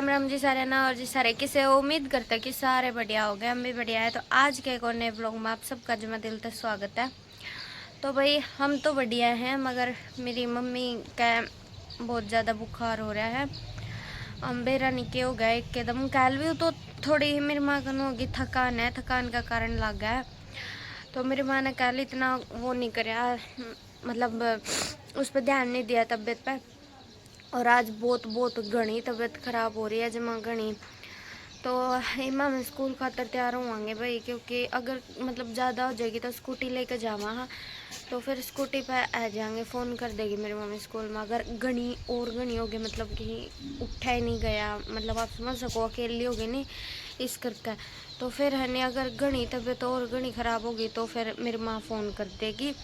राम राम जी सारे ना। और जी सारे किसे उम्मीद करते हैं कि सारे बढ़िया हो गए, हम भी बढ़िया है। तो आज के एक और नए ब्लॉग में आप सबका जो मैं दिल से स्वागत है। तो भाई हम तो बढ़िया हैं, मगर मेरी मम्मी का बहुत ज़्यादा बुखार हो रहा है। मेरा निके हो गया एकदम। कल भी तो थोड़ी ही मेरी माँ का होगी थकान है, थकान का कारण लग गया है। तो मेरी माँ ने कल इतना वो नहीं कराया, मतलब उस पर ध्यान नहीं दिया तबीयत पर। और आज बहुत बहुत घनी तबीयत खराब हो रही है जमा घनी। तो इमा मैं स्कूल खातर तैयार होंगे भाई, क्योंकि अगर मतलब ज़्यादा हो जाएगी तो स्कूटी लेकर जावा। हाँ, तो फिर स्कूटी पर आ जाएंगे। फ़ोन कर देगी मेरी मम्मी स्कूल में। अगर घनी और घनी होगी, मतलब कि उठा ही नहीं गया, मतलब आप समझ सको अकेली होगी नहीं इस करके। तो फिर है नहीं, अगर घनी तबीयत और घनी ख़राब होगी तो फिर मेरी माँ फ़ोन कर देगी,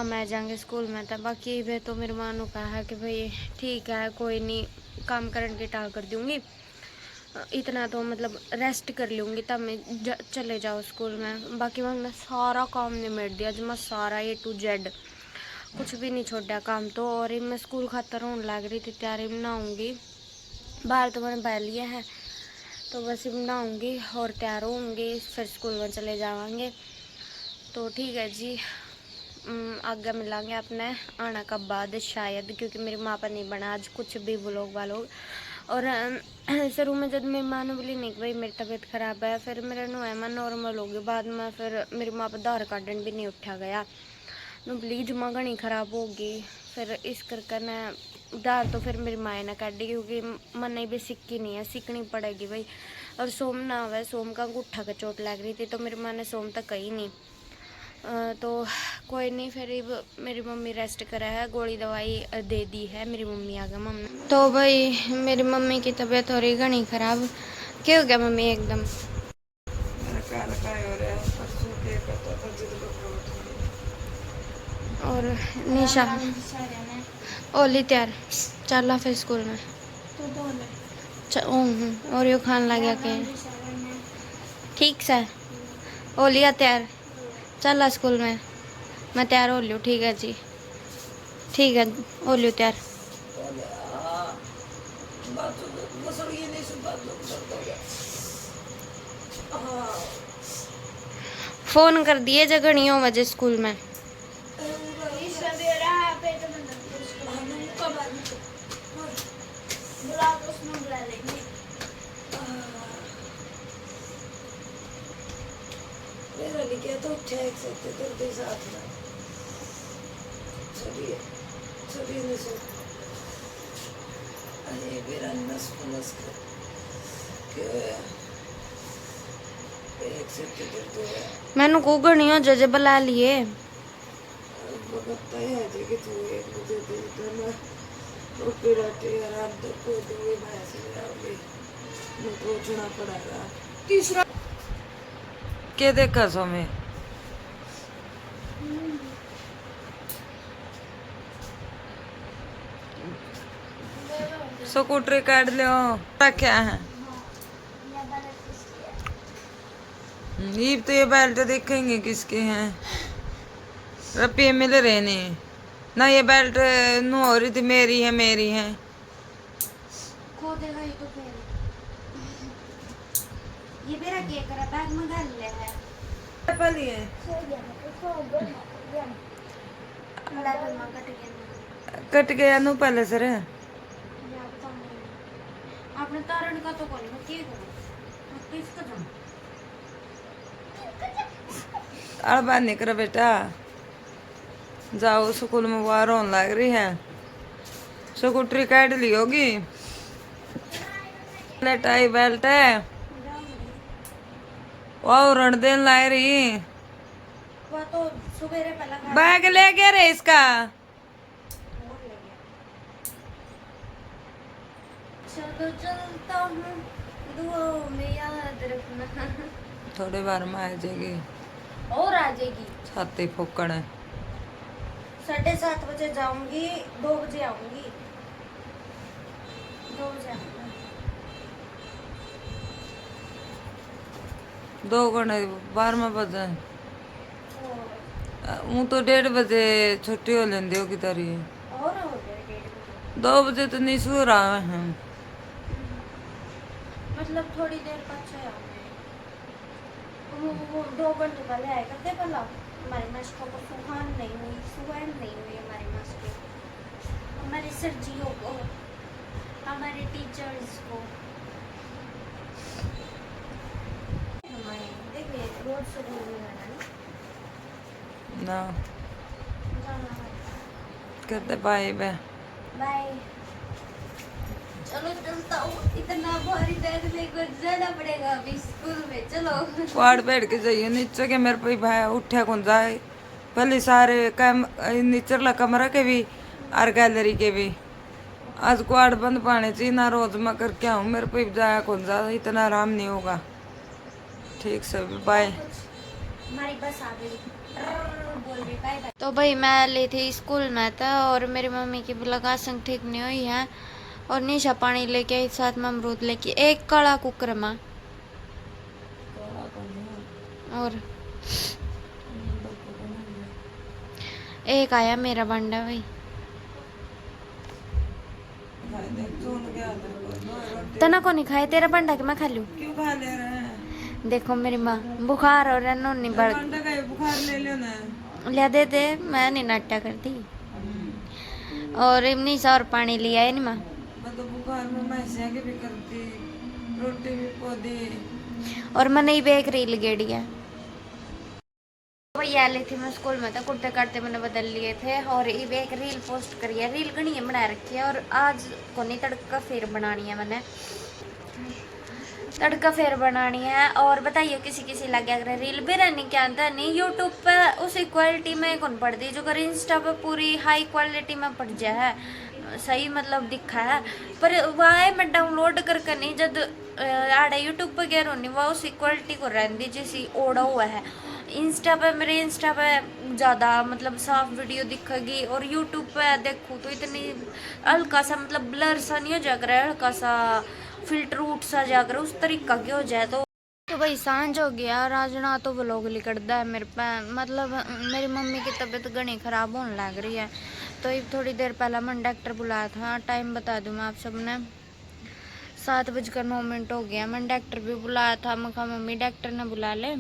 मैं जाएंगे स्कूल में। तब बाकी वे तो मेरी माँ ने कहा है कि भाई ठीक है कोई नहीं, काम करने की टाल कर दूँगी, इतना तो मतलब रेस्ट कर लूँगी, तब मैं चले जाओ स्कूल में। बाकी मैंने सारा काम निमेट दिया, जो मैं सारा A to Z कुछ भी नहीं छोड़ा काम तो। और मैं स्कूल खातर होने लग रही थी तैयारी, बनाऊँगी। बाहर तो मैंने बह लिया है, तो बस बनाऊँगी और तैयार होंगी, फिर स्कूल में चले जाएंगे। तो ठीक है जी, आगे मिलेंगे अपने आने का बाद शायद, क्योंकि मेरी माँ पर नहीं बना आज कुछ भी व्लॉग वालोग। और शुरू में जब मेरी माँ ने बोली नहीं कि भाई मेरी तबीयत ख़राब है, फिर मेरा नुआ नॉर्मल हो गया। बाद में फिर मेरी माँ पर दार काटन भी नहीं उठा गया, नो प्लीज माँ घनी ख़राब होगी। फिर इस करके न दार तो फिर मेरी माँ ने काट दी, क्योंकि मन भी सिक्की नहीं है, सीखनी पड़ेगी भाई। और सोम ना हुआ, सोम का अंगूठा का चोट लग रही थी, तो मेरी माँ ने सोम तक कही नहीं। तो कोई नहीं, फिर मेरी मम्मी रेस्ट करा है, गोली दवाई दे दी है मेरी मम्मी आ गया मम्मी। तो भाई मेरी मम्मी की तबीयत हो रही घनी ख़राब। क्या हो गया मम्मी एकदम? और निशा ओली तैयार चल फिर स्कूल में। और यो खान लग गया के ठीक से ओलिया तैयार चल स्कूल में। मैं तैयार हो लियो, ठीक है जी, ठीक है हो लियो तैयार। फोन कर दिए जगह वजह स्कूल में। तो ठीक से तेरे साथ में चलिए चलिए नसो अरे मेरा नस नस क्या है एक से दर्द है। मैंने को गणी हो जजे बुला लिए लगता है कि तू एक मुझे दे देना रोटी रोटी आराम तो को दूंगी भैंस ले मैं पूछना पड़ेगा। तीसरा क्या देखा समय स्कूटर काट लो क्या है। ये तो ये बेल्ट देखेंगे किसके हैं, रुपये मिल रहे नहीं ना। ये बेल्ट नु हो रही थी मेरी है मेरी है। खो देगा ये तो फिर ये मेरा केक करा बैग में डाल ले है पली है कट गया नु पहले सर आपने तारण का तो कौन मैं केक करूं किसका जाऊं अड़बा निकल बेटा जाओ स्कूल में बाहर होने लग रही है। स्कूटरी काट ली होगी टाई बेल्ट है वाह रण देन ला रही वो तो सुबेरे पहला बैग ले गया रे इसका। चलो चलता हूँ दुआओं में याद रखना। थोड़े बार में आ जाएगी और आ जाएगी। छाती फूकण है 7:30 बजे जाऊंगी, 2 बजे आऊंगी, 2 बजे आऊंगी। 2 घंटे 12 बजे हूँ तो 1:30 बजे छुट्टी हो लेंदी होगी तारी। और हो गया 1:30 बजे। 2 बजे तो नहीं सो रहा है। मतलब थोड़ी देर पहले आए, वो 2 घंटे पहले आए करते भला। हमारी मस्कों को सुहान नहीं हुई, सुहान नहीं हुई हमारी मस्कों, हमारे सरजियों को, हमारे टीचर्स को। हमारे देखिए रोड से दूर नहीं रहना ना जाना। कहते बाय बाय। बाय। चलो चलता हूँ, इतना भारी बैग लेकर जाना पड़ेगा अभी स्कूल में। चलो पहाड़ बैठ के जाइए नीचे के मेरे पे भाई उठे कौन जाए पहले सारे कैम नीचरला कमरा के भी और गैलरी के भी आज क्वाड बंद पाने चाहिए ना रोज मैं करके आऊँ मेरे पे जाया कौन जा इतना आराम नहीं होगा। ठीक से बाय। हमारी बस आ गई, बोल रही बाय बाय। तो भाई मैं ली थी स्कूल में था और मेरी मम्मी की लगासन ठीक नहीं हुई है और निशा पानी लेके आई, साथ में अमरूद लेके एक काला कुकर में और एक आया मेरा बंडा भाई। तना को नहीं खाए तेरा बंडा कि मैं खा लूं? क्यों खा ले रहे हैं? देखो मेरी माँ बुखार हो रहा है, नोनी बढ़ बंडा का बुखार ले लो ना। लिया दे दे, मैं नहीं नाटा करती। और इमनी सा और पानी लिया है नहीं माँ। मैं तो बुखार में मैसिया के भी करती रोटी भी पौधी और मैंने ही बेक रील गेड़ी है। भैया ली थी मैं स्कूल में था, कुर्ते काटते मैंने बदल लिए थे और ये एक रील पोस्ट करी है, रील घनी बना रखी है और आज को नहीं तड़का फिर बनानी है मैंने, तड़का फेर बनानी है। और बताइए किसी किसी लग गया अगर रील भी रहनी क्या आता नहीं यूट्यूब पे उसी क्वालिटी में कौन पड़ती जो कर इंस्टा पे पूरी हाई क्वालिटी में पड़ जाए है सही मतलब दिखा है पर वह मैं डाउनलोड करके नहीं जब आड़े यूट्यूब पे कह रही वह उसी क्वालिटी को रहती जैसी ओढ़ा हुआ है। इंस्टा पे मेरे इंस्टा पे ज़्यादा मतलब साफ वीडियो दिखेगी और यूट्यूब पे देखूँ तो इतनी हल्का सा मतलब ब्लर सा नहीं हो जाएगा, हल्का सा फिल्टर उठ सा जाकर उस तरीका के हो जाए। तो भाई सांझ हो गया और आज ना तो व्लॉग लिकड़दा है मेरे पे, मतलब मेरी मम्मी की तबीयत घनी ख़राब होने लग रही है। तो ये थोड़ी देर पहले मैंने डॉक्टर बुलाया था, टाइम बता दूँ मैं आप सबने 7:09 हो गया। मैंने डॉक्टर भी बुलाया था, मैं कहा मम्मी डॉक्टर ने बुला ले,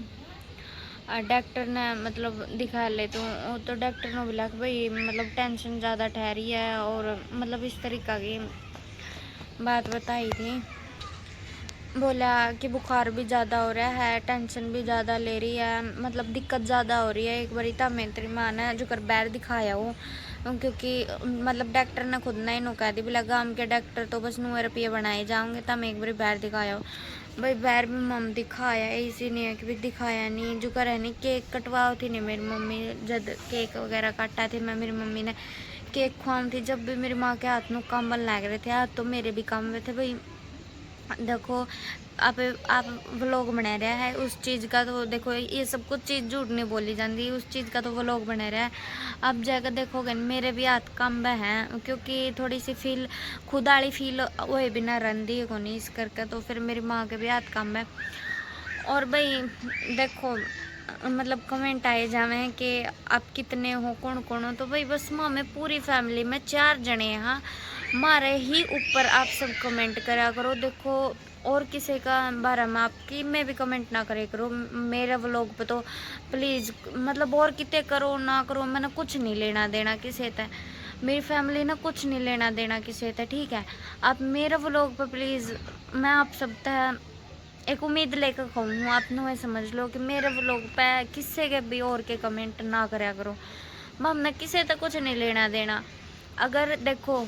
डॉक्टर ने मतलब दिखा ले। तो डॉक्टर ने बोला कि भाई मतलब टेंशन ज़्यादा ठहरी है और मतलब इस तरीका की बात बताई थी। बोला कि बुखार भी ज़्यादा हो रहा है, टेंशन भी ज़्यादा ले रही है, मतलब दिक्कत ज़्यादा हो रही है। एक बारी तो मैं तेरी माँ ने जो कर बैर दिखाया हो क्योंकि मतलब डॉक्टर ने खुद ना ही कह दी बोला गाँव के डॉक्टर तो बस 9 रुपये बनाए जाओगे तो मैं एक बारी बैर दिखाया हो। भाई बैर भी मम दिखाया ऐसी नहीं है कि भी दिखाया नहीं जो कर नहीं केक कटवाओ थी नहीं मेरी मम्मी जब केक वगैरह काटा थे मैं मेरी मम्मी ने केक खुआम थी जब भी मेरी माँ के हाथ में काम बन लग रहे थे हाथ तो मेरे भी काम में थे। भाई देखो आप व्लॉग बना रहा है उस चीज़ का तो देखो ये सब कुछ चीज़ झूठ नहीं बोली जाती, उस चीज़ का तो व्लॉग बना रहा है। अब जाकर देखोगे मेरे भी हाथ कम हैं क्योंकि थोड़ी सी फील खुद वाली फील वही बिना रंदी को नहीं इस करके तो फिर मेरी माँ के भी हाथ कम है। और भाई देखो मतलब कमेंट आए जावे कि आप कितने हो कौन कौन हो, तो भाई बस माँ में पूरी फैमिली में 4 जने यहाँ मारे ही ऊपर आप सब कमेंट करा करो। देखो और किसी का बारे में आपकी में भी कमेंट ना करे करो मेरे व्लॉग पे तो प्लीज़, मतलब और कितने करो ना करो मैंने कुछ नहीं लेना देना किसी से, मेरी फैमिली ने कुछ नहीं लेना देना किसी से, ठीक है। आप मेरे व्लॉग पे प्लीज़ मैं आप सब एक उम्मीद लेकर कहूँ आप न समझ लो कि मेरे व्लॉग पे किसी के भी और के कमेंट ना करा करो, हमने किसी तक कुछ नहीं लेना देना। अगर देखो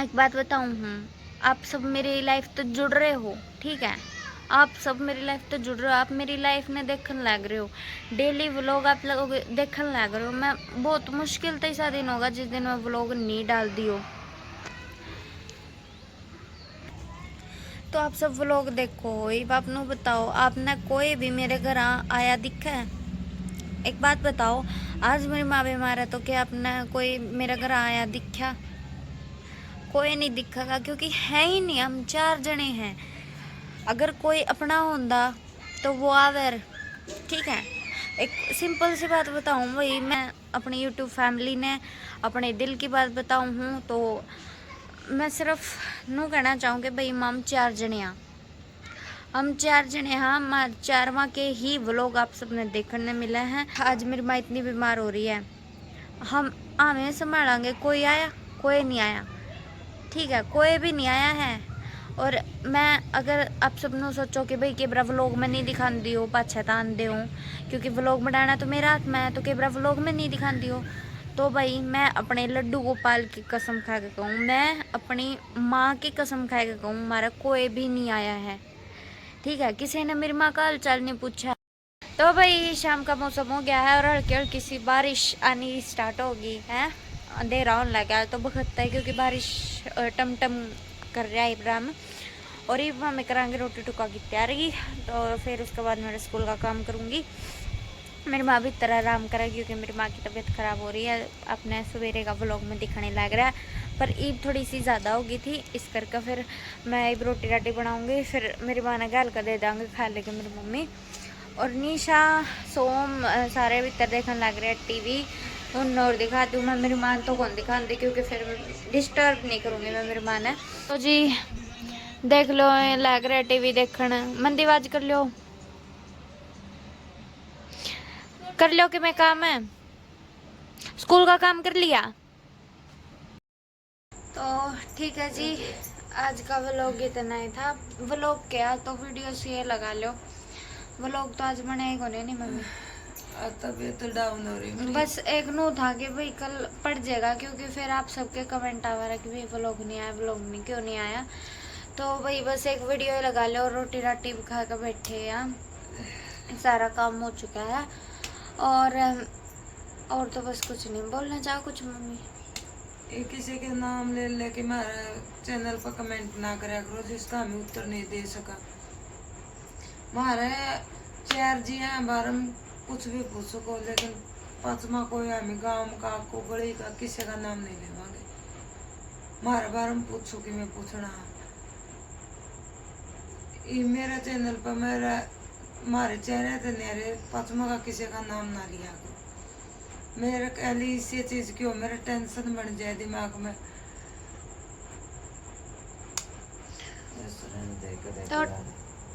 एक बात बताऊँ आप सब मेरी लाइफ तो जुड़ रहे हो, ठीक है, आप सब मेरी लाइफ तो जुड़ रहे हो, आप मेरी लाइफ में देखने लग रहे हो, डेली व्लॉग आप लोग देखने लग रहे हो। मैं बहुत मुश्किल तो ऐसा दिन होगा जिस दिन मैं व्लॉग नहीं डाल दी हो, तो आप सब व्लॉग देखो। एक बात नो बताओ आपने कोई भी मेरे घर आया दिखा है? एक बात बताओ आज मेरी माँ बीमार है तो क्या आपने कोई मेरे घर आया दिखा? कोई नहीं दिखेगा क्योंकि है ही नहीं, हम 4 जने हैं। अगर कोई अपना होता तो वो आवर, ठीक है। एक सिंपल सी बात बताऊँ भाई मैं अपनी यूट्यूब फैमिली ने अपने दिल की बात बताऊँ हूँ तो मैं सिर्फ नू कहना चाहूँ कि भाई माम 4 जने हैं, हम 4 जने हाँ, हम 4 माह के ही व्लॉग आप सबने देखने मिले हैं। आज मेरी माँ इतनी बीमार हो रही है, हम हमें संभालेंगे। कोई आया, कोई नहीं आया, ठीक है, कोई भी नहीं आया है। और मैं अगर आप सब नो सोचो कि भाई केबरा व्लॉग में नहीं दिखाती हो, पछतान दे हूँ, क्योंकि व्लॉग बनाना तो मेरा हाथ में है, तो केबरा व्लॉग में नहीं दिखाती हो, तो भाई मैं अपने लड्डू गोपाल की कसम खा के कहूँ, मैं अपनी माँ की कसम खा के कहूँ, हमारा कोई भी नहीं आया है, ठीक है। किसी ने मेरी माँ का हाल चाल नहीं पूछा। तो भाई शाम का मौसम हो गया है और हल्की हल्की सी बारिश आनी स्टार्ट होगी है, अंधेरा होने लगा है, तो बखता है क्योंकि बारिश टमटम कर रहा है इब्राहिम। और ये मैं कराएंगे रोटी टुका की तैयारी, तो फिर उसके बाद मेरे स्कूल का काम करूँगी। मेरी माँ भी तरह आराम करेगी क्योंकि मेरी माँ की तबीयत ख़राब हो रही है, अपने सवेरे का व्लॉग में दिखाने लग रहा है, पर ईद थोड़ी सी ज़्यादा होगी थी इस करके फिर मैं ईब रोटी राटी बनाऊँगी, फिर मेरी माँ ने गाल कर दे देंगे खा लेगी मेरी मम्मी। और निशा सोम सारे भीतर देखने लग रहे हैं टीवी, उन और दिखाती हूँ मैं, मेरी माँ तो कौन दिखाती क्योंकि फिर डिस्टर्ब नहीं करूँगी मैं मेरी माँ ने। तो जी देख लो लग रहा है टीवी देखने, मंदी आवाज कर लो कि मैं काम है, स्कूल का काम कर लिया। तो ठीक है जी, आज का व्लॉग इतना ही था। व्लॉग क्या तो वीडियो से लगा लो, व्लॉग तो आज बनाएगा नहीं मम्मी, तबीयत डाउन हो रही मेरी। बस एक नो था कि भाई कल पड़ जाएगा, क्योंकि फिर आप सबके कमेंट आ रहा कि भाई व्लॉग नहीं आया, व्लॉग नहीं क्यों नहीं आया, तो भाई बस एक वीडियो लगा लो और रोटी राटी भी खा कर बैठे हैं, सारा काम हो चुका है। और तो बस कुछ नहीं बोलना चाहो कुछ मम्मी। ये किसी के नाम ले लेके मेरे चैनल पर कमेंट ना करा करो जिसका हमें उत्तर नहीं दे सका। हमारे 4 जी हैं, बारम कुछ भी पूछ सको, लेकिन 5वां कोई हमें गांव का को गली का किसी का नाम नहीं लेवांगे। हमारे बारम पूछो कि मैं पूछना ये मेरा चैनल पर मेरा हमारे चेहरे थे नेरे 5वां का किसी का नाम ना लिया करो। मेरे कहली इसी चीज क्यों मेरा टेंशन बन जाए दिमाग में। तो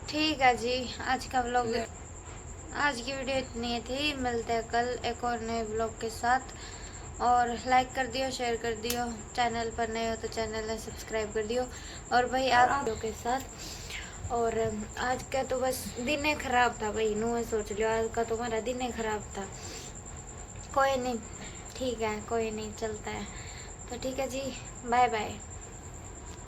ठीक है जी, आज का व्लॉग, आज की वीडियो इतनी थी, मिलते हैं कल एक और नए व्लॉग के साथ। और लाइक कर दियो, शेयर कर दियो, चैनल पर नए हो तो चैनल ने सब्सक्राइब कर दियो। और भाई आप वीडियो के साथ। और आज का तो बस दिन ही खराब था भाई, नू सोच लियो आज का तो हमारा दिन ही खराब था। कोई नहीं, ठीक है, कोई नहीं, चलता है। तो ठीक है जी, बाय बाय।